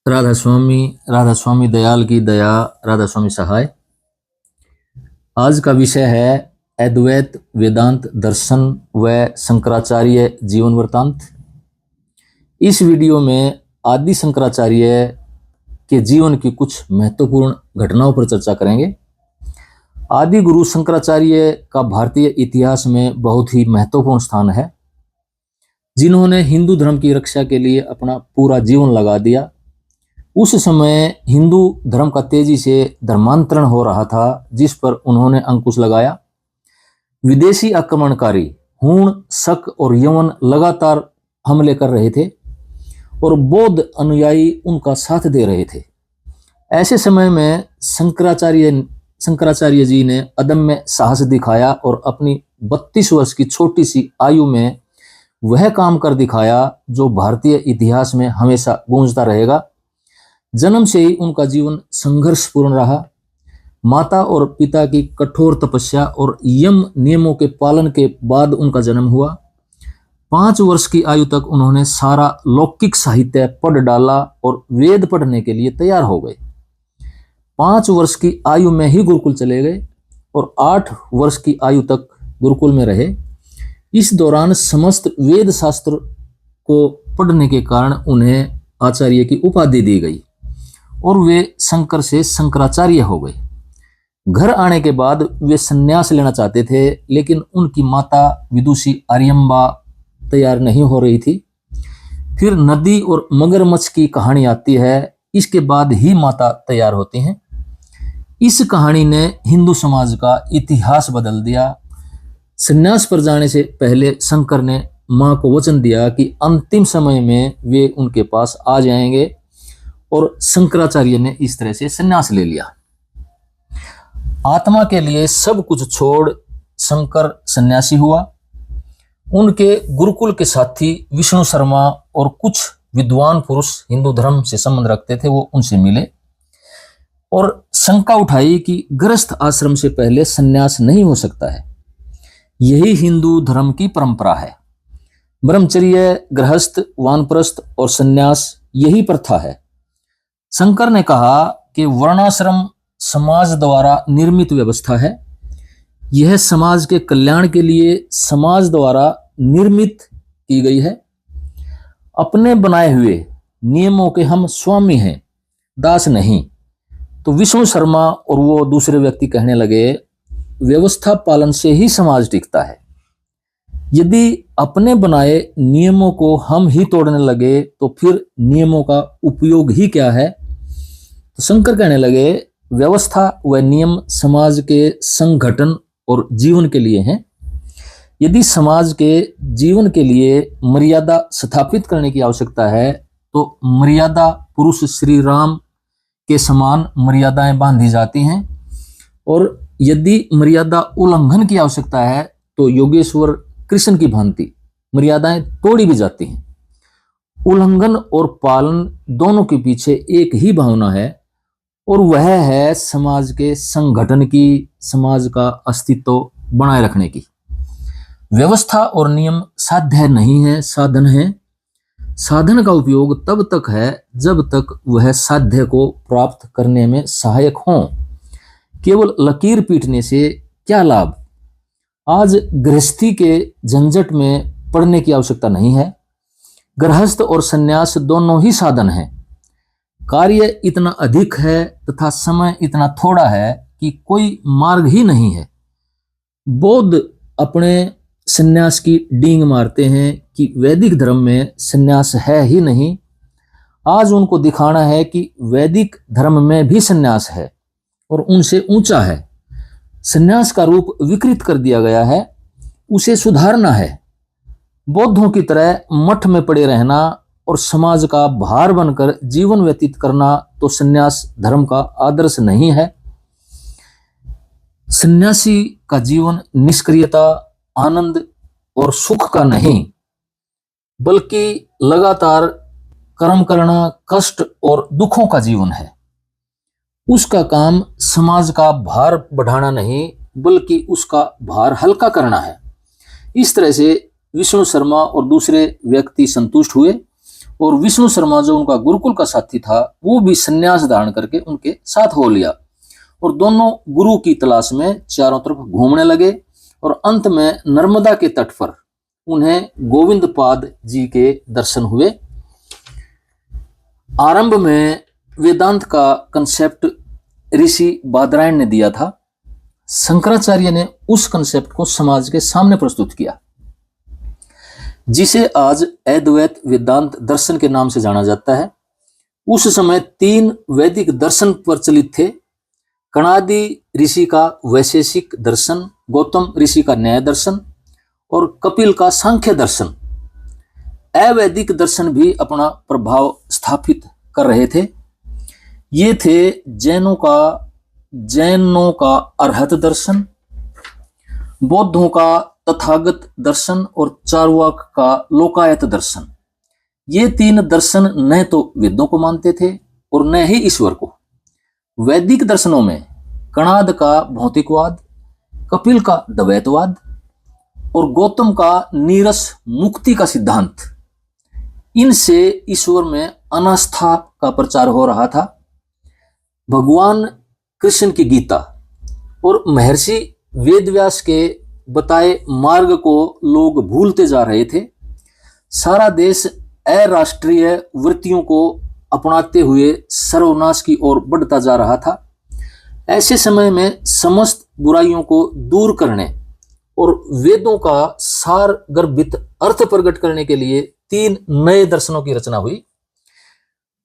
राधा स्वामी दयाल की दया, राधा स्वामी सहाय। आज का विषय है अद्वैत वेदांत दर्शन व शंकराचार्य जीवन वृत्तांत। इस वीडियो में आदि शंकराचार्य के जीवन की कुछ महत्वपूर्ण घटनाओं पर चर्चा करेंगे। आदि गुरु शंकराचार्य का भारतीय इतिहास में बहुत ही महत्वपूर्ण स्थान है, जिन्होंने हिंदू धर्म की रक्षा के लिए अपना पूरा जीवन लगा दिया। उस समय हिंदू धर्म का तेजी से धर्मांतरण हो रहा था, जिस पर उन्होंने अंकुश लगाया। विदेशी आक्रमणकारी हूण, शक और यवन लगातार हमले कर रहे थे और बौद्ध अनुयायी उनका साथ दे रहे थे। ऐसे समय में शंकराचार्य जी ने अदम्य साहस दिखाया और अपनी 32 वर्ष की छोटी सी आयु में वह काम कर दिखाया जो भारतीय इतिहास में हमेशा गूंजता रहेगा। जन्म से ही उनका जीवन संघर्षपूर्ण रहा। माता और पिता की कठोर तपस्या और यम नियमों के पालन के बाद उनका जन्म हुआ। 5 वर्ष की आयु तक उन्होंने सारा लौकिक साहित्य पढ़ डाला और वेद पढ़ने के लिए तैयार हो गए। 5 वर्ष की आयु में ही गुरुकुल चले गए और 8 वर्ष की आयु तक गुरुकुल में रहे। इस दौरान समस्त वेद शास्त्र को पढ़ने के कारण उन्हें आचार्य की उपाधि दी गई और वे शंकर से शंकराचार्य हो गए। घर आने के बाद वे संन्यास लेना चाहते थे, लेकिन उनकी माता विदुषी आर्यम्बा तैयार नहीं हो रही थी। फिर नदी और मगरमच्छ की कहानी आती है। इसके बाद ही माता तैयार होती हैं। इस कहानी ने हिंदू समाज का इतिहास बदल दिया। संन्यास पर जाने से पहले शंकर ने मां को वचन दिया कि अंतिम समय में वे उनके पास आ जाएंगे, और शंकराचार्य ने इस तरह से संन्यास ले लिया। आत्मा के लिए सब कुछ छोड़ शंकर सन्यासी हुआ। उनके गुरुकुल के साथी विष्णु शर्मा और कुछ विद्वान पुरुष हिंदू धर्म से संबंध रखते थे, वो उनसे मिले और शंका उठाई कि गृहस्थ आश्रम से पहले सन्यास नहीं हो सकता है। यही हिंदू धर्म की परंपरा है। ब्रह्मचर्य, गृहस्थ, वानप्रस्थ और सन्यास यही प्रथा है। शंकर ने कहा कि वर्णाश्रम समाज द्वारा निर्मित व्यवस्था है। यह समाज के कल्याण के लिए समाज द्वारा निर्मित की गई है। अपने बनाए हुए नियमों के हम स्वामी हैं, दास नहीं। तो विष्णु शर्मा और वो दूसरे व्यक्ति कहने लगे, व्यवस्था पालन से ही समाज टिकता है। यदि अपने बनाए नियमों को हम ही तोड़ने लगे तो फिर नियमों का उपयोग ही क्या है। तो शंकर कहने लगे, व्यवस्था व नियम समाज के संगठन और जीवन के लिए हैं। यदि समाज के जीवन के लिए मर्यादा स्थापित करने की आवश्यकता है तो मर्यादा पुरुष श्री राम के समान मर्यादाएं बांधी जाती हैं, और यदि मर्यादा उल्लंघन की आवश्यकता है तो योगेश्वर कृष्ण की भांति मर्यादाएं तोड़ी भी जाती हैं। उल्लंघन और पालन दोनों के पीछे एक ही भावना है, और वह है समाज के संगठन की, समाज का अस्तित्व बनाए रखने की। व्यवस्था और नियम साध्य नहीं है, साधन है। साधन का उपयोग तब तक है जब तक वह साध्य को प्राप्त करने में सहायक हो। केवल लकीर पीटने से क्या लाभ। आज गृहस्थी के झंझट में पड़ने की आवश्यकता नहीं है। गृहस्थ और सन्यास दोनों ही साधन हैं। कार्य इतना अधिक है तथा समय इतना थोड़ा है कि कोई मार्ग ही नहीं है। बौद्ध अपने सन्यास की डींग मारते हैं कि वैदिक धर्म में सन्यास है ही नहीं। आज उनको दिखाना है कि वैदिक धर्म में भी सन्यास है और उनसे ऊंचा है। सन्यास का रूप विकृत कर दिया गया है, उसे सुधारना है। बौद्धों की तरह मठ में पड़े रहना और समाज का भार बनकर जीवन व्यतीत करना तो सन्यास धर्म का आदर्श नहीं है। सन्यासी का जीवन निष्क्रियता, आनंद और सुख का नहीं, बल्कि लगातार कर्म करना, कष्ट और दुखों का जीवन है। उसका काम समाज का भार बढ़ाना नहीं, बल्कि उसका भार हल्का करना है। इस तरह से विष्णु शर्मा और दूसरे व्यक्ति संतुष्ट हुए और विष्णु शर्मा जो उनका गुरुकुल का साथी था वो भी संन्यास धारण करके उनके साथ हो लिया और दोनों गुरु की तलाश में चारों तरफ घूमने लगे और अंत में नर्मदा के तट पर उन्हें गोविंद पाद जी के दर्शन हुए। आरंभ में वेदांत का कंसेप्ट ऋषि बादरायण ने दिया था। शंकराचार्य ने उस कंसेप्ट को समाज के सामने प्रस्तुत किया जिसे आज अद्वैत वेदांत दर्शन के नाम से जाना जाता है। उस समय 3 वैदिक दर्शन प्रचलित थे। कणादि ऋषि का वैशेषिक दर्शन, गौतम ऋषि का न्याय दर्शन और कपिल का सांख्य दर्शन। अवैदिक दर्शन भी अपना प्रभाव स्थापित कर रहे थे। ये थे जैनों का अर्हत दर्शन, बौद्धों का तथागत दर्शन और चार्वाक का लोकायत दर्शन। ये 3 दर्शन न तो वेदों को मानते थे और न ही ईश्वर को। वैदिक दर्शनों में कणाद का भौतिकवाद, कपिल का द्वैतवाद और गौतम का नीरस मुक्ति का सिद्धांत, इनसे ईश्वर में अनास्था का प्रचार हो रहा था। भगवान कृष्ण की गीता और महर्षि वेदव्यास के बताए मार्ग को लोग भूलते जा रहे थे। सारा देश अराष्ट्रीय वृत्तियों को अपनाते हुए सर्वनाश की ओर बढ़ता जा रहा था। ऐसे समय में समस्त बुराइयों को दूर करने और वेदों का सार गर्भित अर्थ प्रकट करने के लिए 3 नए दर्शनों की रचना हुई।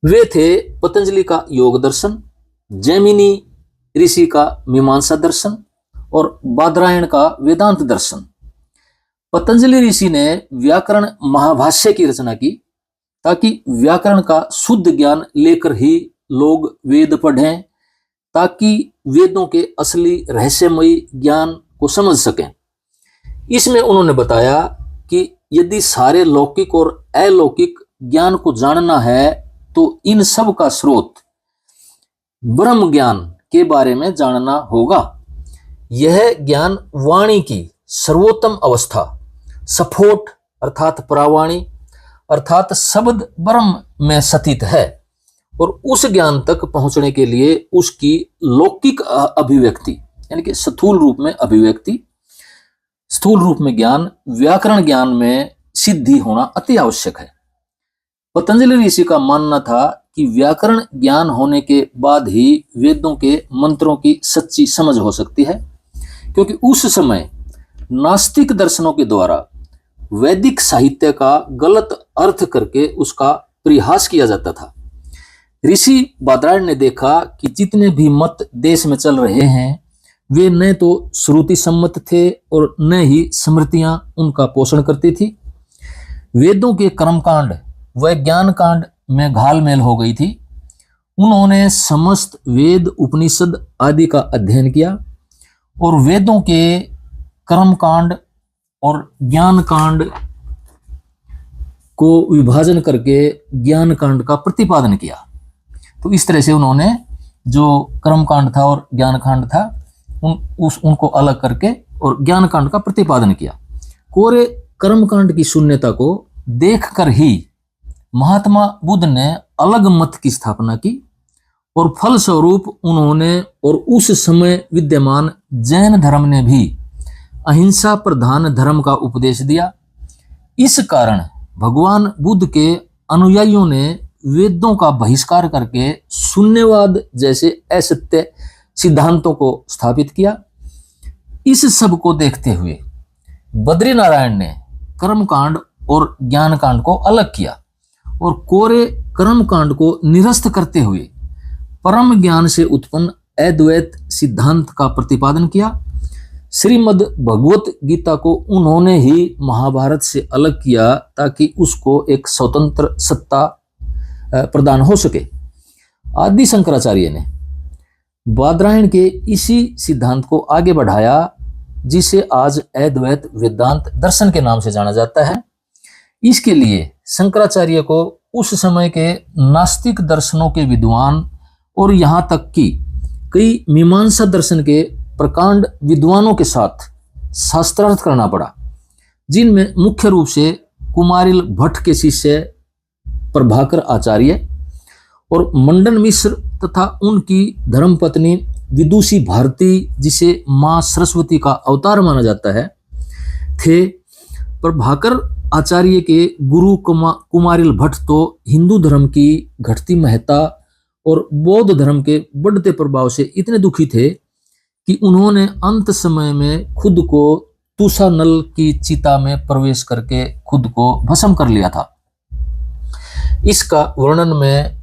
वे थे पतंजलि का योग दर्शन, जैमिनी ऋषि का मीमांसा दर्शन और बादरायण का वेदांत दर्शन। पतंजलि ऋषि ने व्याकरण महाभाष्य की रचना की ताकि व्याकरण का शुद्ध ज्ञान लेकर ही लोग वेद पढ़ें, ताकि वेदों के असली रहस्यमयी ज्ञान को समझ सकें। इसमें उन्होंने बताया कि यदि सारे लौकिक और अलौकिक ज्ञान को जानना है तो इन सब का स्रोत ब्रह्म ज्ञान के बारे में जानना होगा। यह ज्ञान वाणी की सर्वोत्तम अवस्था, सफोट अर्थात प्रावाणी अर्थात शब्द ब्रह्म में स्थित है और उस ज्ञान तक पहुंचने के लिए उसकी लौकिक अभिव्यक्ति यानी कि स्थूल रूप में अभिव्यक्ति, स्थूल रूप में ज्ञान, व्याकरण ज्ञान में सिद्धि होना अति आवश्यक है। पतंजलि ऋषि का मानना था कि व्याकरण ज्ञान होने के बाद ही वेदों के मंत्रों की सच्ची समझ हो सकती है, क्योंकि उस समय नास्तिक दर्शनों के द्वारा वैदिक साहित्य का गलत अर्थ करके उसका परिहास किया जाता था। ऋषि बादरायण ने देखा कि जितने भी मत देश में चल रहे हैं वे न तो श्रुति सम्मत थे और न ही स्मृतियां उनका पोषण करती थी। वेदों के कर्मकांड व ज्ञान कांड में घालमेल हो गई थी। उन्होंने समस्त वेद उपनिषद आदि का अध्ययन किया और वेदों के कर्मकांड और ज्ञान कांड को विभाजन करके ज्ञान कांड का प्रतिपादन किया। तो इस तरह से उन्होंने जो कर्मकांड था और ज्ञान कांड था उनको अलग करके और ज्ञान कांड का प्रतिपादन किया। कोरे कर्मकांड की शून्यता को देखकर ही महात्मा बुद्ध ने अलग मत की स्थापना की और फलस्वरूप उन्होंने और उस समय विद्यमान जैन धर्म ने भी अहिंसा प्रधान धर्म का उपदेश दिया। इस कारण भगवान बुद्ध के अनुयायियों ने वेदों का बहिष्कार करके शून्यवाद जैसे असत्य सिद्धांतों को स्थापित किया। इस सब को देखते हुए बद्रीनारायण ने कर्मकांड और ज्ञान कांड को अलग किया और कोरे कर्मकांड को निरस्त करते हुए परम ज्ञान से उत्पन्न अद्वैत सिद्धांत का प्रतिपादन किया। श्रीमद् भगवत गीता को उन्होंने ही महाभारत से अलग किया ताकि उसको एक स्वतंत्र सत्ता प्रदान हो सके। आदि शंकराचार्य ने बादरायण के इसी सिद्धांत को आगे बढ़ाया जिसे आज अद्वैत वेदांत दर्शन के नाम से जाना जाता है। इसके लिए शंकराचार्य को उस समय के नास्तिक दर्शनों के विद्वान और यहाँ तक कि कई मीमांसा दर्शन के प्रकांड विद्वानों के साथ शास्त्रार्थ करना पड़ा, जिनमें मुख्य रूप से कुमारिल भट्ट के शिष्य प्रभाकर आचार्य और मंडन मिश्र तथा उनकी धर्मपत्नी विदुषी भारती, जिसे मां सरस्वती का अवतार माना जाता है, थे। प्रभाकर आचार्य के गुरु कुमारिल भट्ट तो हिंदू धर्म की घटती महत्ता और बौद्ध धर्म के बढ़ते प्रभाव से इतने दुखी थे कि उन्होंने अंत समय में खुद को तुषानल की चिता में प्रवेश करके खुद को भस्म कर लिया था। इसका वर्णन मैं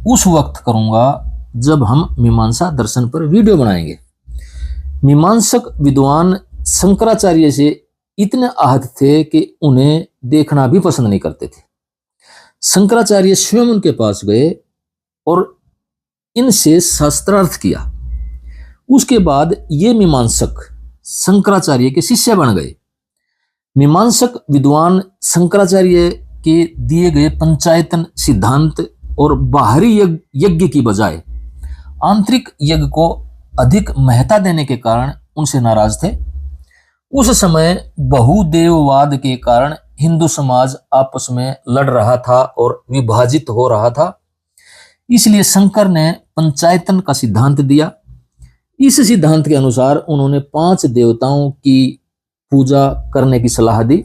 उस वक्त करूंगा जब हम मीमांसा दर्शन पर वीडियो बनाएंगे। मीमांसक विद्वान शंकराचार्य से इतने आहत थे कि उन्हें देखना भी पसंद नहीं करते थे। शंकराचार्य स्वयं उनके पास गए और इनसे शास्त्रार्थ किया। उसके बाद ये मीमांसक शंकराचार्य के शिष्य बन गए। मीमांसक विद्वान शंकराचार्य के दिए गए पंचायतन सिद्धांत और बाहरी यज्ञ की बजाय आंतरिक यज्ञ को अधिक महत्ता देने के कारण उनसे नाराज थे। उस समय बहुदेववाद के कारण हिंदू समाज आपस में लड़ रहा था और विभाजित हो रहा था। इसलिए शंकर ने पंचायतन का सिद्धांत दिया। इस सिद्धांत के अनुसार उन्होंने 5 देवताओं की पूजा करने की सलाह दी।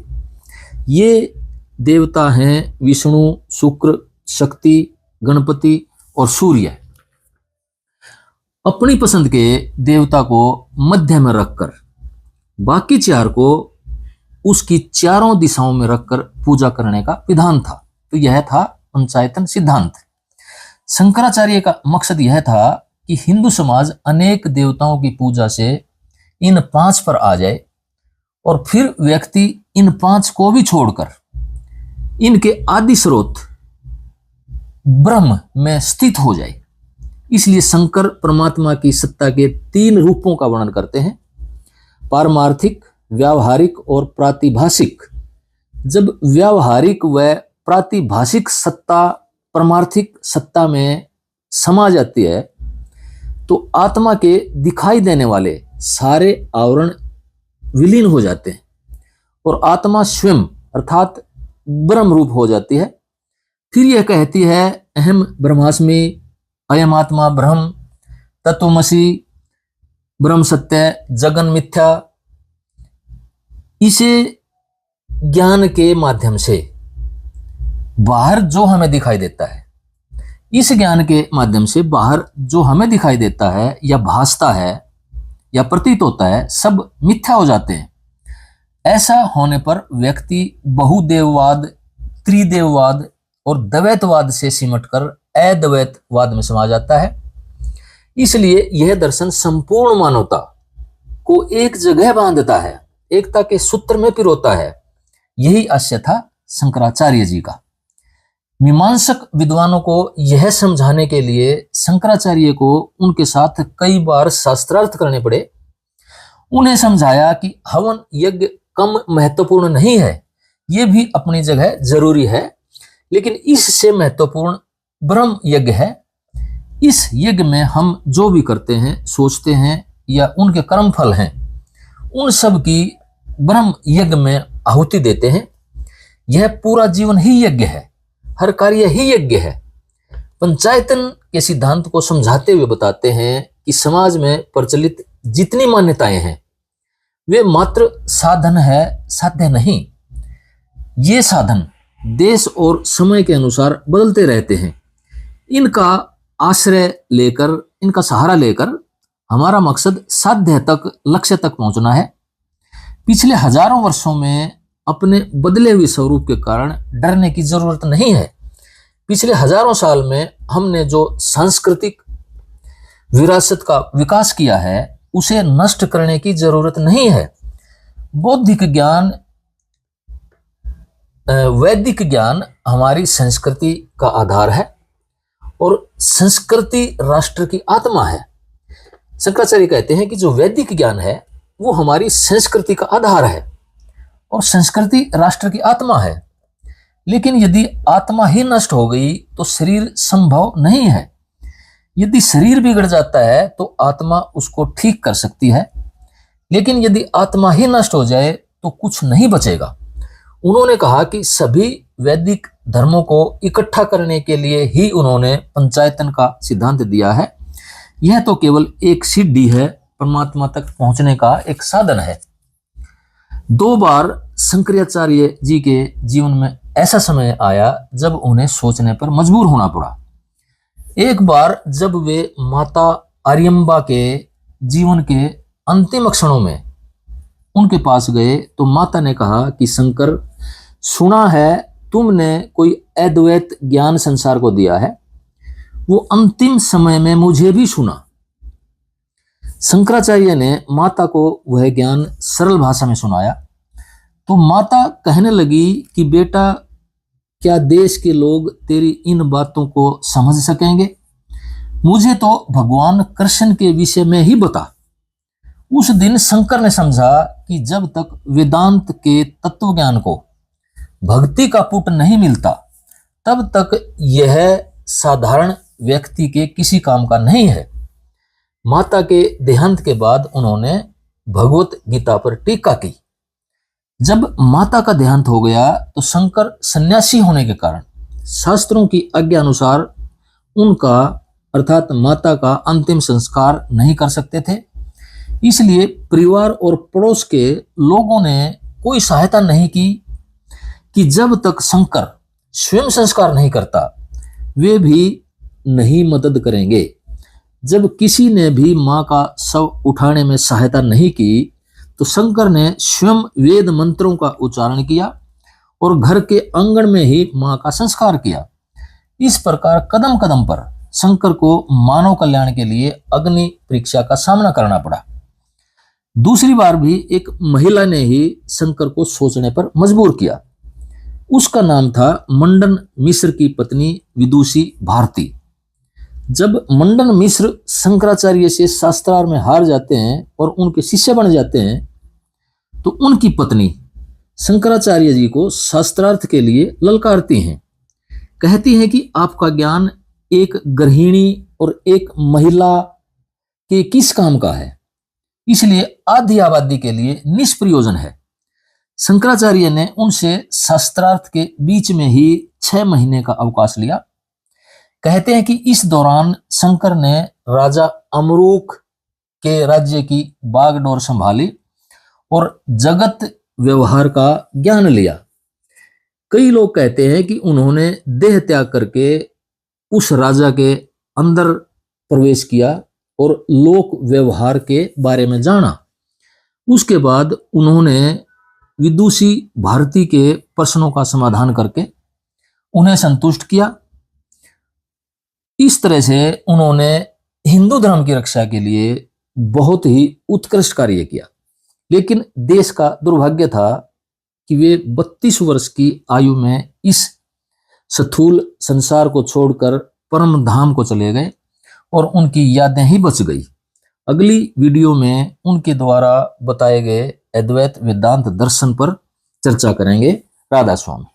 ये देवता हैं विष्णु, शुक्र, शक्ति, गणपति और सूर्य। अपनी पसंद के देवता को मध्य में रखकर बाकी 4 को उसकी चारों दिशाओं में रखकर पूजा करने का विधान था। तो यह था पंचायतन सिद्धांत। शंकराचार्य का मकसद यह था कि हिंदू समाज अनेक देवताओं की पूजा से इन 5 पर आ जाए और फिर व्यक्ति इन 5 को भी छोड़कर इनके आदि स्रोत ब्रह्म में स्थित हो जाए। इसलिए शंकर परमात्मा की सत्ता के 3 रूपों का वर्णन करते हैं, पारमार्थिक, व्यावहारिक और प्रातिभाषिक। जब व्यावहारिक व प्रातिभाषिक सत्ता परमार्थिक सत्ता में समा जाती है तो आत्मा के दिखाई देने वाले सारे आवरण विलीन हो जाते हैं और आत्मा स्वयं अर्थात ब्रह्म रूप हो जाती है। फिर यह कहती है, अहम ब्रह्मास्मि, अयम आत्मा ब्रह्म, तत्वमसि, ब्रह्म सत्य, जगन मिथ्या। इसे ज्ञान के माध्यम से बाहर जो हमें दिखाई देता है, इस ज्ञान के माध्यम से बाहर जो हमें दिखाई देता है या भासता है या प्रतीत होता है, सब मिथ्या हो जाते हैं। ऐसा होने पर व्यक्ति बहुदेववाद, त्रिदेववाद और द्वैतवाद से सिमटकर अद्वैतवाद में समा जाता है। इसलिए यह दर्शन संपूर्ण मानवता को एक जगह बांधता है, एकता के सूत्र में पिरोता है। यही आशय था शंकराचार्य जी का। मीमांसक विद्वानों को यह समझाने के लिए शंकराचार्य को उनके साथ कई बार शास्त्रार्थ करने पड़े। उन्हें समझाया कि हवन यज्ञ कम महत्वपूर्ण नहीं है, यह भी अपनी जगह जरूरी है, लेकिन इससे महत्वपूर्ण ब्रह्म यज्ञ है। इस यज्ञ में हम जो भी करते हैं, सोचते हैं या उनके कर्म फल हैं, उन सब की ब्रह्म यज्ञ में आहुति देते हैं। यह पूरा जीवन ही यज्ञ है, हर कार्य ही यज्ञ है। पंचायतन के सिद्धांत को समझाते हुए बताते हैं कि समाज में प्रचलित जितनी मान्यताएं हैं वे मात्र साधन है, साध्य नहीं। ये साधन देश और समय के अनुसार बदलते रहते हैं। इनका आश्रय लेकर, इनका सहारा लेकर हमारा मकसद साध्य तक, लक्ष्य तक पहुंचना है। पिछले हजारों वर्षों में अपने बदले हुए स्वरूप के कारण डरने की जरूरत नहीं है। पिछले हजारों साल में हमने जो सांस्कृतिक विरासत का विकास किया है उसे नष्ट करने की जरूरत नहीं है। बौद्धिक ज्ञान, वैदिक ज्ञान हमारी संस्कृति का आधार है और संस्कृति राष्ट्र की आत्मा है। शंकराचार्य कहते हैं कि जो वैदिक ज्ञान है वो हमारी संस्कृति का आधार है और संस्कृति राष्ट्र की आत्मा है। लेकिन यदि आत्मा ही नष्ट हो गई तो शरीर संभव नहीं है। यदि शरीर बिगड़ जाता है तो आत्मा उसको ठीक कर सकती है, लेकिन यदि आत्मा ही नष्ट हो जाए तो कुछ नहीं बचेगा। उन्होंने कहा कि सभी वैदिक धर्मों को इकट्ठा करने के लिए ही उन्होंने पंचायतन का सिद्धांत दिया है। यह तो केवल एक सीढ़ी है, परमात्मा तक पहुंचने का एक साधन है। 2 बार शंकराचार्य जी के जीवन में ऐसा समय आया जब उन्हें सोचने पर मजबूर होना पड़ा। एक बार जब वे माता आर्यम्बा के जीवन के अंतिम क्षणों में उनके पास गए तो माता ने कहा कि शंकर, सुना है तुमने कोई अद्वैत ज्ञान संसार को दिया है, वो अंतिम समय में मुझे भी सुना। शंकराचार्य ने माता को वह ज्ञान सरल भाषा में सुनाया तो माता कहने लगी कि बेटा, क्या देश के लोग तेरी इन बातों को समझ सकेंगे? मुझे तो भगवान कृष्ण के विषय में ही बता। उस दिन शंकर ने समझा कि जब तक वेदांत के तत्व ज्ञान को भक्ति का पुट नहीं मिलता तब तक यह साधारण व्यक्ति के किसी काम का नहीं है। माता के देहांत के बाद उन्होंने भगवत गीता पर टीका की। जब माता का देहांत हो गया तो शंकर सन्यासी होने के कारण शास्त्रों की आज्ञा अनुसार उनका अर्थात माता का अंतिम संस्कार नहीं कर सकते थे। इसलिए परिवार और पड़ोस के लोगों ने कोई सहायता नहीं की कि जब तक शंकर स्वयं संस्कार नहीं करता वे भी नहीं मदद करेंगे। जब किसी ने भी मां का शव उठाने में सहायता नहीं की तो शंकर ने स्वयं वेद मंत्रों का उच्चारण किया और घर के आंगन में ही मां का संस्कार किया। इस प्रकार कदम कदम पर शंकर को मानव कल्याण के लिए अग्नि परीक्षा का सामना करना पड़ा। दूसरी बार भी एक महिला ने ही शंकर को सोचने पर मजबूर किया। उसका नाम था मंडन मिश्र की पत्नी विदुषी भारती। जब मंडन मिश्र शंकराचार्य से शास्त्रार्थ में हार जाते हैं और उनके शिष्य बन जाते हैं तो उनकी पत्नी शंकराचार्य जी को शास्त्रार्थ के लिए ललकारती हैं। कहती हैं कि आपका ज्ञान एक गृहिणी और एक महिला के किस काम का है, इसलिए आधी आबादी के लिए निष्प्रयोजन है। शंकराचार्य ने उनसे शास्त्रार्थ के बीच में ही 6 महीने का अवकाश लिया। कहते हैं कि इस दौरान शंकर ने राजा अमरूक के राज्य की बागडोर संभाली और जगत व्यवहार का ज्ञान लिया। कई लोग कहते हैं कि उन्होंने देह त्याग करके उस राजा के अंदर प्रवेश किया और लोक व्यवहार के बारे में जाना। उसके बाद उन्होंने विदुषी भारती के प्रश्नों का समाधान करके उन्हें संतुष्ट किया। इस तरह से उन्होंने हिंदू धर्म की रक्षा के लिए बहुत ही उत्कृष्ट कार्य किया। लेकिन देश का दुर्भाग्य था कि वे 32 वर्ष की आयु में इस स्थूल संसार को छोड़कर परम धाम को चले गए और उनकी यादें ही बच गई। अगली वीडियो में उनके द्वारा बताए गए अद्वैत वेदांत दर्शन पर चर्चा करेंगे। राधा स्वामी।